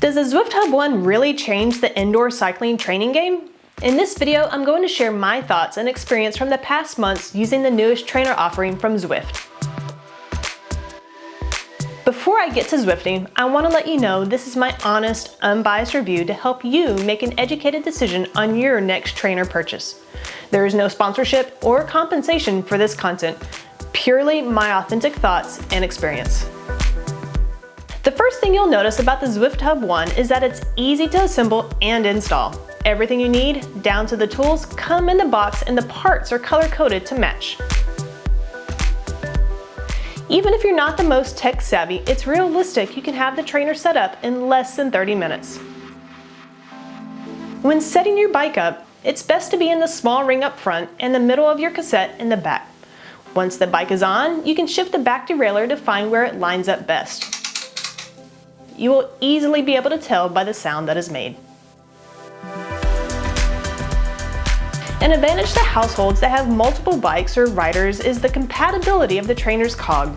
Does the Zwift Hub One really change the indoor cycling training game? In this video, I'm going to share my thoughts and experience from the past months using the newest trainer offering from Zwift. Before I get to Zwifting, I want to let you know this is my honest, unbiased review to help you make an educated decision on your next trainer purchase. There is no sponsorship or compensation for this content, purely my authentic thoughts and experience. The first thing you'll notice about the Zwift Hub One is that it's easy to assemble and install. Everything you need, down to the tools, come in the box and the parts are color-coded to match. Even if you're not the most tech savvy, it's realistic you can have the trainer set up in less than 30 minutes. When setting your bike up, it's best to be in the small ring up front and the middle of your cassette in the back. Once the bike is on, you can shift the back derailleur to find where it lines up best. You will easily be able to tell by the sound that is made. An advantage to households that have multiple bikes or riders is the compatibility of the trainer's cog.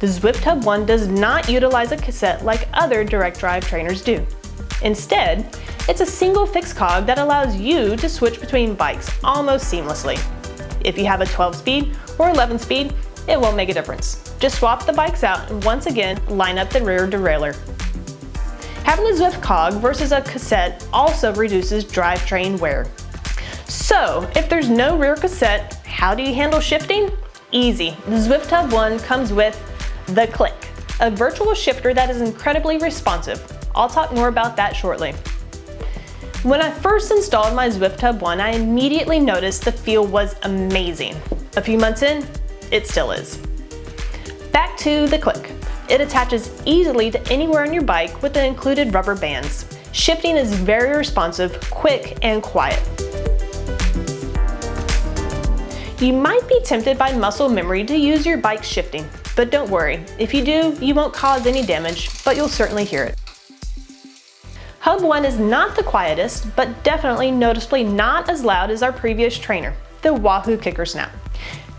The Zwift Hub One does not utilize a cassette like other direct drive trainers do. Instead, it's a single fixed cog that allows you to switch between bikes almost seamlessly. If you have a 12-speed or 11-speed, it won't make a difference. Just swap the bikes out and once again, line up the rear derailleur. Having a Zwift cog versus a cassette also reduces drivetrain wear. So, if there's no rear cassette, how do you handle shifting? Easy. The Zwift Hub One comes with the Click, a virtual shifter that is incredibly responsive. I'll talk more about that shortly. When I first installed my Zwift Hub One, I immediately noticed the feel was amazing. A few months in, it still is. Back to the Click. It attaches easily to anywhere on your bike with the included rubber bands. Shifting is very responsive, quick, and quiet. You might be tempted by muscle memory to use your bike shifting, but don't worry. If you do, you won't cause any damage, but you'll certainly hear it. Hub One is not the quietest, but definitely noticeably not as loud as our previous trainer, the Wahoo Kicker Snap.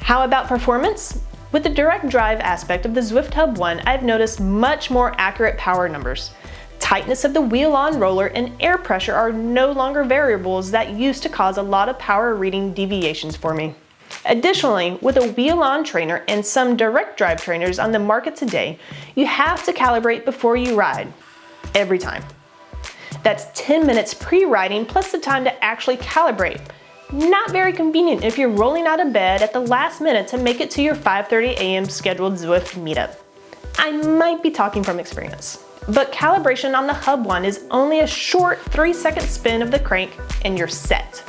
How about performance? With the direct drive aspect of the Zwift Hub One, I've noticed much more accurate power numbers. Tightness of the wheel-on roller and air pressure are no longer variables that used to cause a lot of power reading deviations for me. Additionally, with a wheel-on trainer and some direct drive trainers on the market today, you have to calibrate before you ride, every time. That's 10 minutes pre-riding plus the time to actually calibrate. Not very convenient if you're rolling out of bed at the last minute to make it to your 5:30 a.m. scheduled Zwift meetup. I might be talking from experience, but calibration on the Hub One is only a short 3-second spin of the crank and you're set.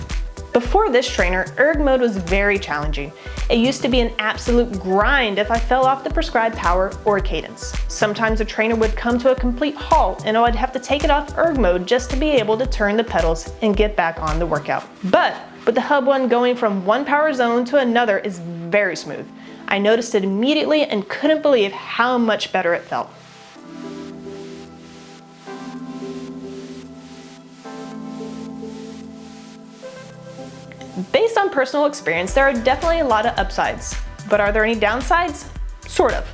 Before this trainer, erg mode was very challenging. It used to be an absolute grind if I fell off the prescribed power or cadence. Sometimes the trainer would come to a complete halt and I would have to take it off erg mode just to be able to turn the pedals and get back on the workout. But with the Hub One going from one power zone to another is very smooth. I noticed it immediately and couldn't believe how much better it felt. Based on personal experience, there are definitely a lot of upsides, but are there any downsides? Sort of.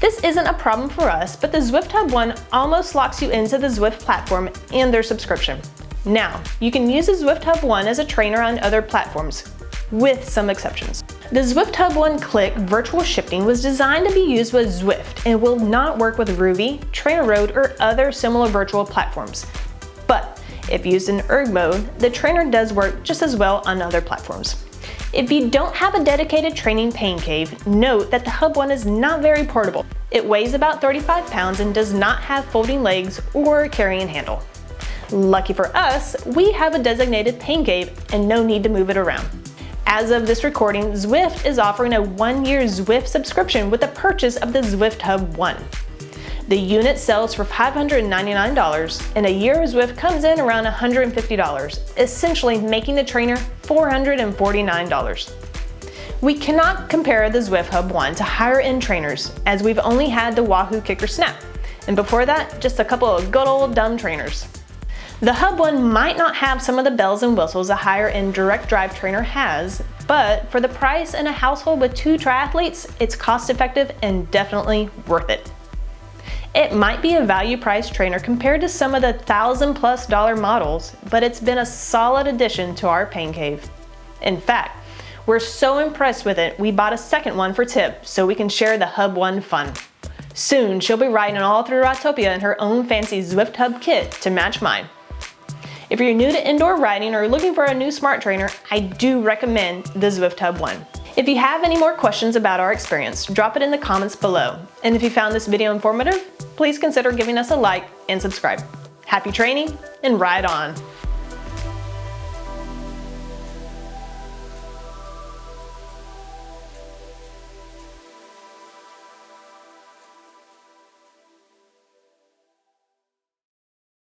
This isn't a problem for us, but the Zwift Hub One almost locks you into the Zwift platform and their subscription. Now, you can use the Zwift Hub One as a trainer on other platforms, with some exceptions. The Zwift Hub One Click virtual shifting was designed to be used with Zwift and will not work with Ruby, Trainer Road, or other similar virtual platforms. But if used in erg mode, the trainer does work just as well on other platforms. If you don't have a dedicated training pain cave, note that the Hub One is not very portable. It weighs about 35 pounds and does not have folding legs or a carrying handle. Lucky for us, we have a designated pain cave and no need to move it around. As of this recording, Zwift is offering a 1-year Zwift subscription with the purchase of the Zwift Hub One. The unit sells for $599 and a year of Zwift comes in around $150, essentially making the trainer $449. We cannot compare the Zwift Hub One to higher end trainers as we've only had the Wahoo Kicker Snap, and before that, just a couple of good old dumb trainers. The Hub One might not have some of the bells and whistles a higher end direct drive trainer has, but for the price in a household with 2 triathletes, it's cost effective and definitely worth it. It might be a value price trainer compared to some of the $1,000+ models, but it's been a solid addition to our pain cave. In fact, we're so impressed with it, we bought a second one for Tip so we can share the Hub One fun. Soon, she'll be riding all through Autopia in her own fancy Zwift Hub kit to match mine. If you're new to indoor riding or looking for a new smart trainer, I do recommend the Zwift Hub One. If you have any more questions about our experience, drop it in the comments below. And if you found this video informative, please consider giving us a like and subscribe. Happy training and ride on!